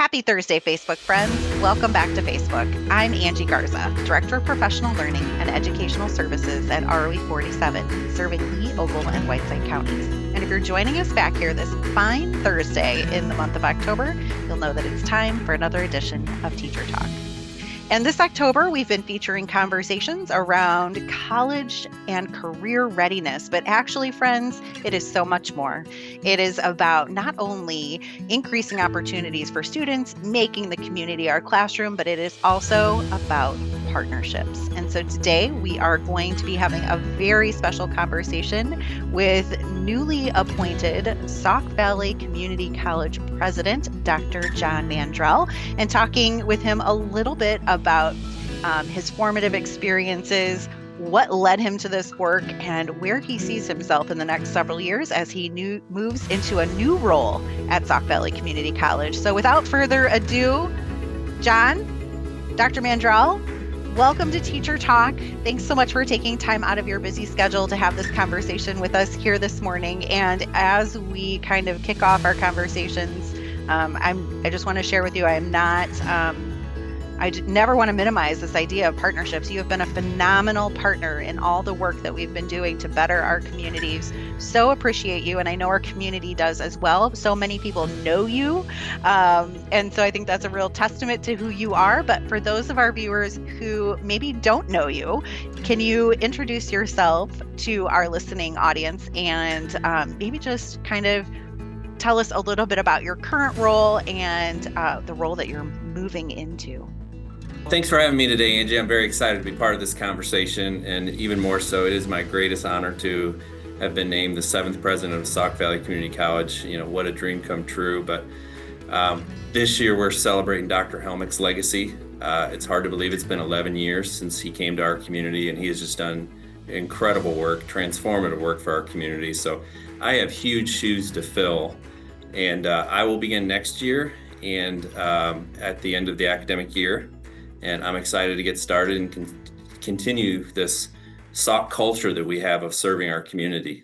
Happy Thursday, Facebook friends. Welcome back to Facebook. I'm Angie Garza, Director of Professional Learning and Educational Services at ROE 47, serving Lee, Ogle, and Whiteside counties. And if you're joining us back here this fine Thursday in the month of October, you'll know that it's time for another edition of Teacher Talk. And this October, we've been featuring conversations around college and career readiness. But actually, friends, it is so much more. It is about not only increasing opportunities for students, making the community our classroom, but it is also about partnerships. And so today we are going to be having a very special conversation with newly appointed Sauk Valley Community College President, Dr. Jon Mandrell, and talking with him a little bit about his formative experiences, what led him to this work, and where he sees himself in the next several years as he moves into a new role at Sauk Valley Community College. So without further ado, Jon, Dr. Mandrell, welcome to Teacher Talk. Thanks so much for taking time out of your busy schedule to have this conversation with us here this morning. And as we kind of kick off our conversations, I just want to share with you, I never want to minimize this idea of partnerships. You have been a phenomenal partner in all the work that we've been doing to better our communities. So appreciate you, and I know our community does as well. So many people know you, and so I think that's a real testament to who you are. But for those of our viewers who maybe don't know you, can you introduce yourself to our listening audience and maybe just kind of tell us a little bit about your current role and the role that you're moving into? Thanks for having me today, Angie. I'm very excited to be part of this conversation, and even more so, it is my greatest honor to have been named the 7th president of Sauk Valley Community College. You know, what a dream come true. But this year we're celebrating Dr. Helmick's legacy. It's hard to believe it's been 11 years since he came to our community, and he has just done incredible work, transformative work for our community. So I have huge shoes to fill, and I will begin next year and at the end of the academic year. And I'm excited to get started and continue this Sauk culture that we have of serving our community.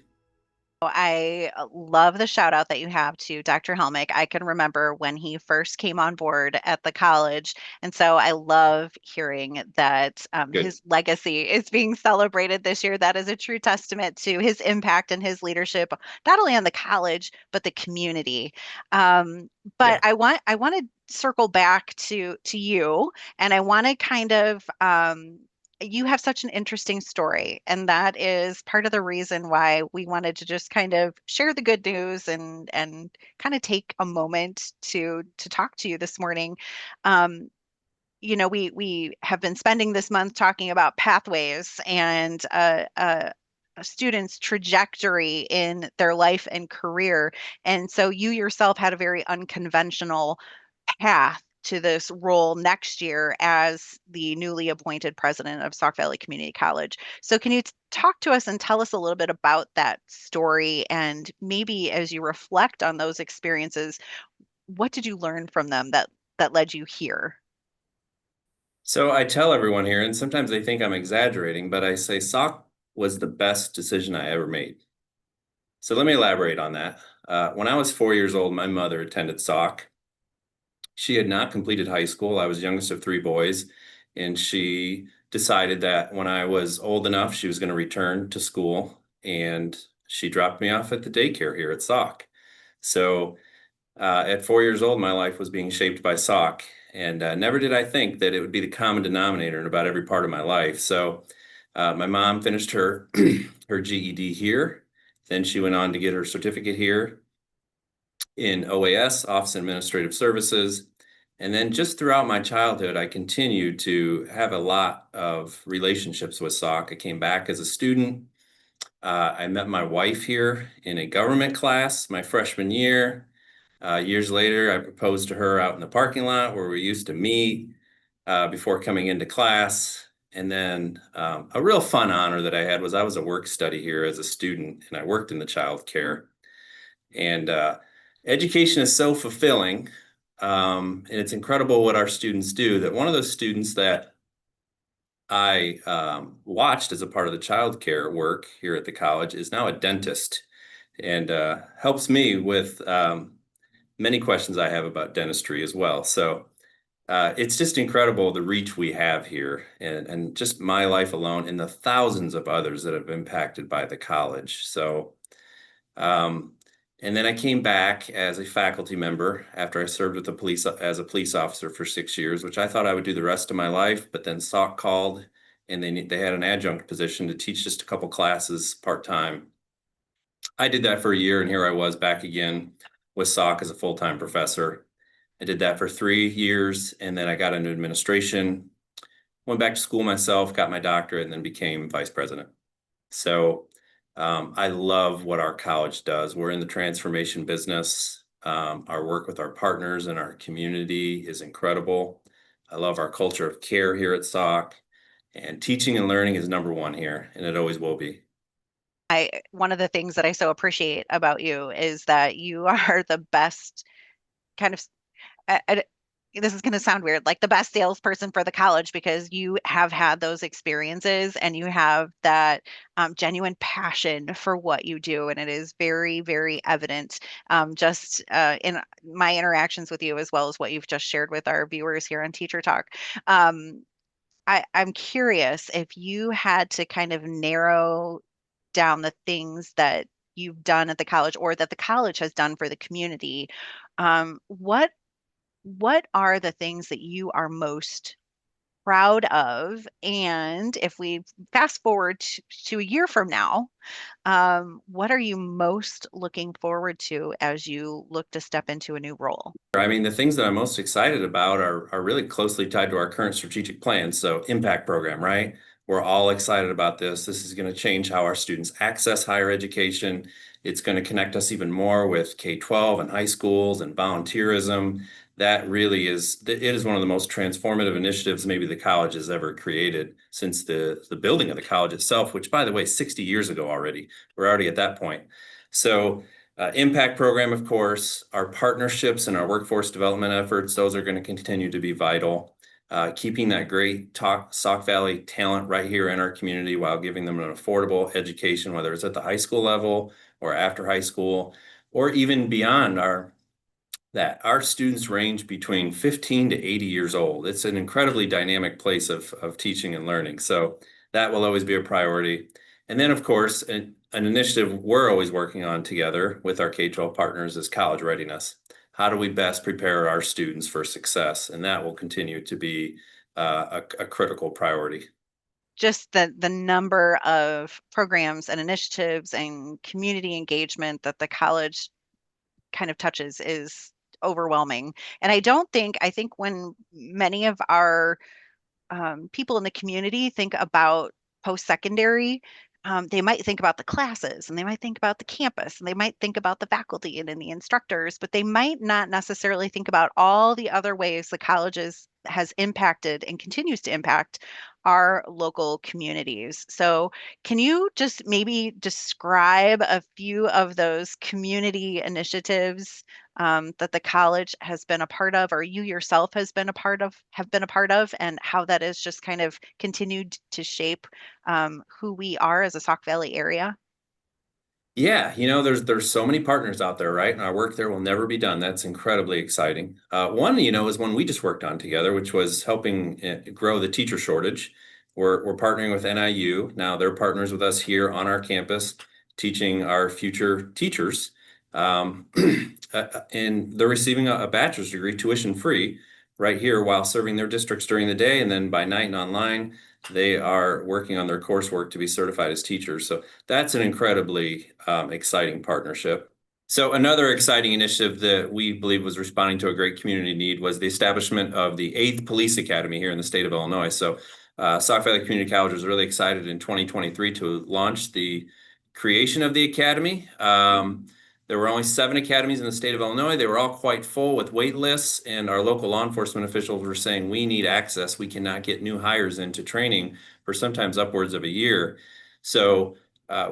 I love the shout out that you have to Dr. Helmick. I can remember when he first came on board at the college. And so I love hearing that his legacy is being celebrated this year. That is a true testament to his impact and his leadership, not only on the college, but the community. But I want to circle back to you, and I want to kind of you have such an interesting story, and that is part of the reason why we wanted to just kind of share the good news and kind of take a moment to talk to you this morning. We have been spending this month talking about pathways and a student's trajectory in their life and career. And so you yourself had a very unconventional path to this role next year as the newly appointed president of Sauk Valley Community College. So can you talk to us and tell us a little bit about that story? And maybe as you reflect on those experiences, what did you learn from them that led you here? So I tell everyone here, and sometimes they think I'm exaggerating, but I say Sauk was the best decision I ever made. So let me elaborate on that. When I was 4 years old, my mother attended Sauk. She had not completed high school. I was youngest of 3 boys, and she decided that when I was old enough, she was going to return to school, and she dropped me off at the daycare here at Sauk. So at 4 years old, my life was being shaped by Sauk, and never did I think that it would be the common denominator in about every part of my life. So my mom finished her her GED here. Then she went on to get her certificate here in OAS, Office of Administrative Services. And then just throughout my childhood, I continued to have a lot of relationships with Sauk. I came back as a student. I met my wife here in a government class my freshman year. Years later, I proposed to her out in the parking lot where we used to meet before coming into class. And then a real fun honor that I had was I was a work study here as a student, and I worked in the child care. And education is so fulfilling, and it's incredible what our students do, that one of those students that I watched as a part of the child care work here at the college is now a dentist, and helps me with many questions I have about dentistry as well. So it's just incredible the reach we have here, and just my life alone and the thousands of others that have been impacted by the college. So, um, and then I came back as a faculty member after I served with the police as a police officer for 6 years, which I thought I would do the rest of my life. But then SOC called, and they had an adjunct position to teach just a couple classes part time. I did that for a year, and here I was back again with SOC as a full-time professor. I did that for 3 years, and then I got into administration, went back to school myself, got my doctorate, and then became vice president. So I love what our college does. We're in the transformation business. Our work with our partners and our community is incredible. I love our culture of care here at SOC, and teaching and learning is number one here, and it always will be. One of the things that I so appreciate about you is that you are the best kind of, this is going to sound weird, like the best salesperson for the college, because you have had those experiences and you have that genuine passion for what you do. And it is very, very evident just in my interactions with you, as well as what you've just shared with our viewers here on Teacher Talk. I'm curious if you had to kind of narrow down the things that you've done at the college or that the college has done for the community. What are the things that you are most proud of? And if we fast forward to a year from now, what are you most looking forward to as you look to step into a new role? I mean, the things that I'm most excited about are really closely tied to our current strategic plan. So impact program, right? We're all excited about this. This is going to change how our students access higher education. It's going to connect us even more with K-12 and high schools and volunteerism. That really is, it is one of the most transformative initiatives maybe the college has ever created since the building of the college itself, which, by the way, 60 years ago already. We're already at that point. So impact program, of course, our partnerships and our workforce development efforts, those are going to continue to be vital. Keeping that great Sauk Valley talent right here in our community while giving them an affordable education, whether it's at the high school level or after high school, or even beyond our students range between 15 to 80 years old. It's an incredibly dynamic place of teaching and learning. So that will always be a priority. And then, of course, an initiative we're always working on together with our K-12 partners is college readiness. How do we best prepare our students for success? And that will continue to be a critical priority. Just the number of programs and initiatives and community engagement that the college kind of touches is overwhelming. And I think when many of our people in the community think about post-secondary, they might think about the classes and they might think about the campus and they might think about the faculty and the instructors, but they might not necessarily think about all the other ways the colleges has impacted and continues to impact our local communities. So, can you just maybe describe a few of those community initiatives that the college has been a part of, or you yourself have been a part of, and how that has just kind of continued to shape who we are as a Sauk Valley area? Yeah, there's so many partners out there, right? And our work there will never be done. That's incredibly exciting. One, is one we just worked on together, which was helping grow the teacher shortage. We're partnering with NIU. Now they're partners with us here on our campus, teaching our future teachers. And they're receiving a bachelor's degree tuition free right here while serving their districts during the day. And then by night and online, they are working on their coursework to be certified as teachers. So that's an incredibly exciting partnership. So another exciting initiative that we believe was responding to a great community need was the establishment of the 8th Police Academy here in the state of Illinois. So Sauk Valley Community College was really excited in 2023 to launch the creation of the academy. There were only 7 academies in the state of Illinois. They were all quite full with wait lists, and our local law enforcement officials were saying, we need access. We cannot get new hires into training for sometimes upwards of a year. So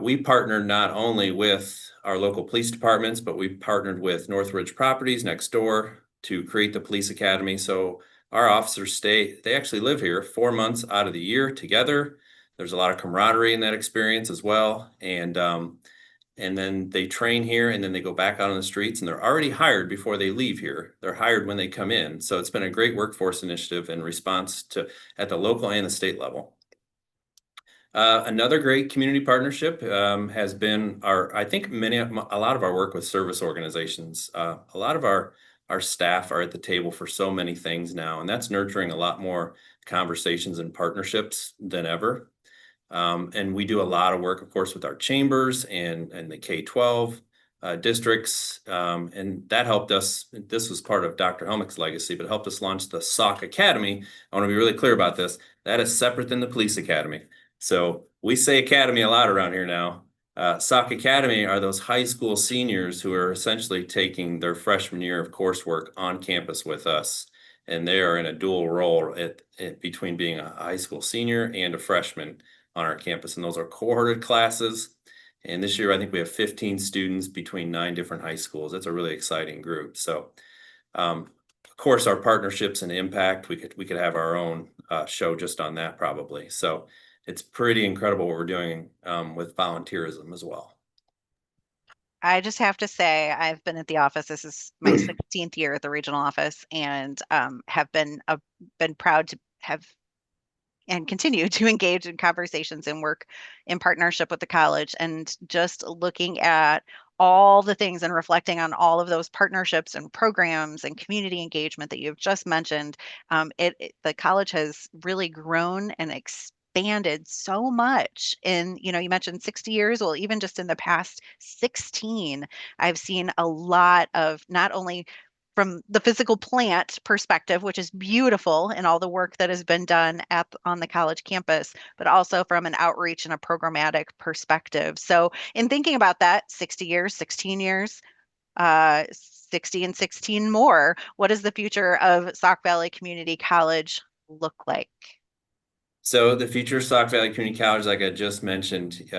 we partnered not only with our local police departments, but we partnered with Northridge Properties next door to create the police academy. So our officers they actually live here 4 months out of the year together. There's a lot of camaraderie in that experience as well. And and then they train here, and then they go back out on the streets, and they're already hired before they leave here. They're hired when they come in. So it's been a great workforce initiative in response to at the local and the state level. Another great community partnership has been I think a lot of our work with service organizations. A lot of our staff are at the table for so many things now, and that's nurturing a lot more conversations and partnerships than ever. And we do a lot of work, of course, with our chambers and the K-12 districts. And that helped us. This was part of Dr. Helmick's legacy, but helped us launch the SOC Academy. I want to be really clear about this. That is separate than the police academy. So we say academy a lot around here now. SOC Academy are those high school seniors who are essentially taking their freshman year of coursework on campus with us. And they are in a dual role between being a high school senior and a freshman on our campus. And those are cohorted classes. And this year, I think we have 15 students between 9 different high schools. That's a really exciting group. So, of course, our partnerships and impact, we could have our own show just on that probably. So it's pretty incredible what we're doing with volunteerism as well. I just have to say, I've been at the office. This is my 16th year at the regional office, and have been proud to have and continue to engage in conversations and work in partnership with the college. And just looking at all the things and reflecting on all of those partnerships and programs and community engagement that you've just mentioned, the college has really grown and expanded so much in, you mentioned 60 years. Well, even just in the past 16, I've seen a lot of, not only from the physical plant perspective, which is beautiful, and all the work that has been done on the college campus, but also from an outreach and a programmatic perspective. So in thinking about that, 60 years, 16 years, 60 and 16 more, what does the future of Sauk Valley Community College look like? So the future of Sauk Valley Community College, like I just mentioned,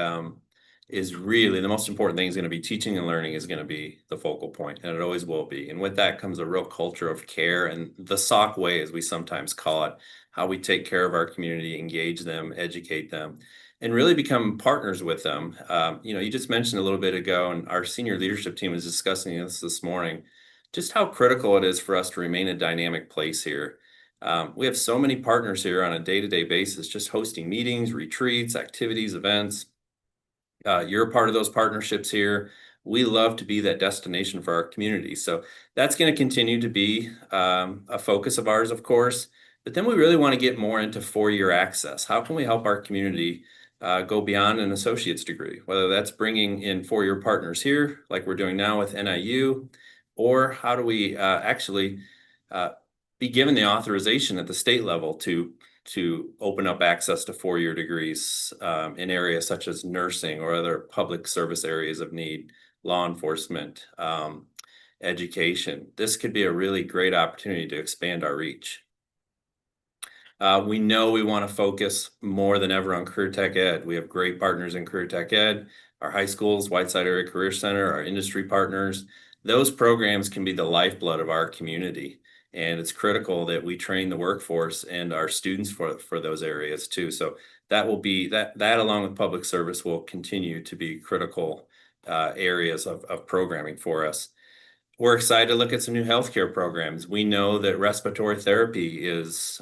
is really the most important thing is going to be teaching and learning is going to be the focal point, and it always will be. And with that comes a real culture of care and the Sauk way, as we sometimes call it, how we take care of our community, engage them, educate them, and really become partners with them. You just mentioned a little bit ago, and our senior leadership team was discussing this morning, just how critical it is for us to remain a dynamic place here. We have so many partners here on a day-to-day basis, just hosting meetings, retreats, activities, events. You're a part of those partnerships here. We love to be that destination for our community. So that's going to continue to be a focus of ours, of course. But then we really want to get more into 4-year access. How can we help our community go beyond an associate's degree, whether that's bringing in 4-year partners here, like we're doing now with NIU, or how do we actually be given the authorization at the state level to open up access to 4-year degrees in areas such as nursing or other public service areas of need, law enforcement, education. This could be a really great opportunity to expand our reach. We know we want to focus more than ever on career tech ed. We have great partners in career tech ed, our high schools, Whiteside Area Career Center, our industry partners. Those programs can be the lifeblood of our community. And it's critical that we train the workforce and our students for those areas too. So that will be that along with public service will continue to be critical areas of programming for us. We're excited to look at some new healthcare programs. We know that respiratory therapy is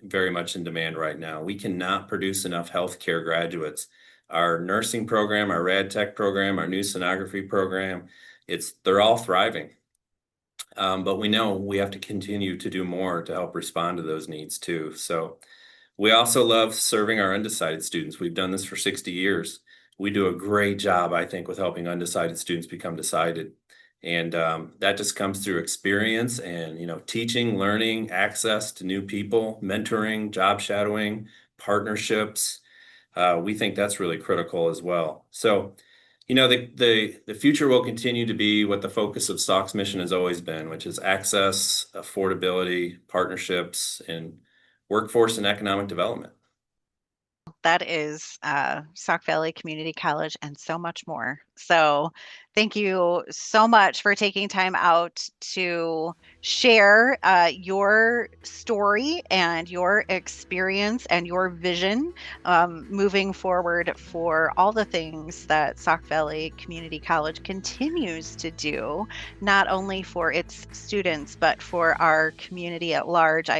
very much in demand right now. We cannot produce enough healthcare graduates. Our nursing program, our rad tech program, our new sonography program, they're all thriving. But we know we have to continue to do more to help respond to those needs too. So we also love serving our undecided students. We've done this for 60 years. We do a great job, I think, with helping undecided students become decided. And that just comes through experience and, teaching, learning, access to new people, mentoring, job shadowing, partnerships. We think that's really critical as well. So the future will continue to be what the focus of Sauk's mission has always been, which is access, affordability, partnerships, and workforce and economic development. That is Sauk Valley Community College and so much more. So thank you so much for taking time out to share your story and your experience and your vision moving forward for all the things that Sauk Valley Community College continues to do, not only for its students, but for our community at large.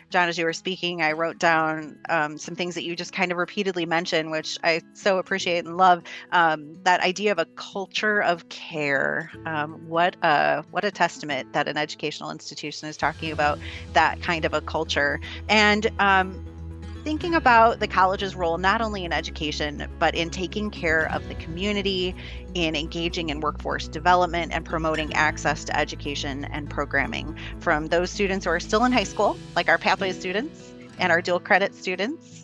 John, as you were speaking, I wrote down some things that you just kind of repeatedly mentioned, which I so appreciate and love. That idea of a culture of care. What a testament that an educational institution is talking about that kind of a culture. And thinking about the college's role not only in education, but in taking care of the community, in engaging in workforce development and promoting access to education and programming from those students who are still in high school, like our pathway students and our dual credit students,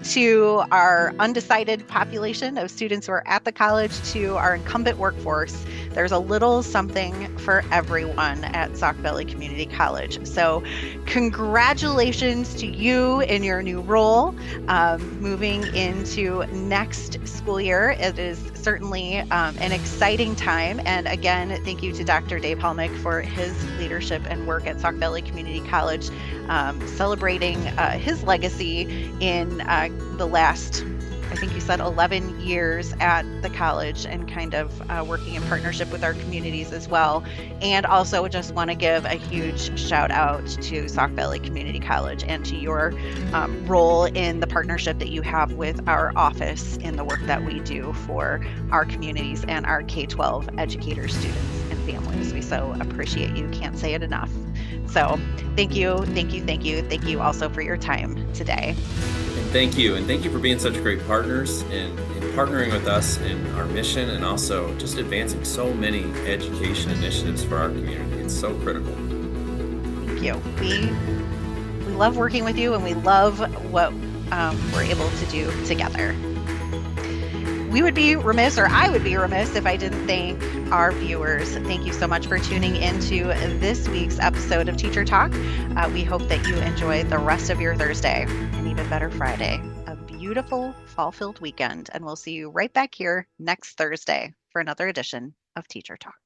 to our undecided population of students who are at the college, to our incumbent workforce. There's a little something for everyone at Sauk Valley Community College. So congratulations to you in your new role, moving into next school year. It is certainly an exciting time. And again, thank you to Dr. Dave Helmick for his leadership and work at Sauk Valley Community College, celebrating his legacy in the last, I think you said 11 years at the college, and kind of working in partnership with our communities as well. And also just want to give a huge shout out to Sauk Valley Community College and to your role in the partnership that you have with our office in the work that we do for our communities and our K-12 educators, students, and families. We so appreciate you. Can't say it enough. So thank you, thank you, thank you, thank you also for your time today. Thank you. And thank you for being such great partners and partnering with us in our mission, and also just advancing so many education initiatives for our community. It's so critical. Thank you. We love working with you, and we love what we're able to do together. We would be remiss, or I would be remiss, if I didn't thank our viewers. Thank you so much for tuning into this week's episode of Teacher Talk. We hope that you enjoy the rest of your Thursday, and even better, Friday. A beautiful fall-filled weekend, and we'll see you right back here next Thursday for another edition of Teacher Talk.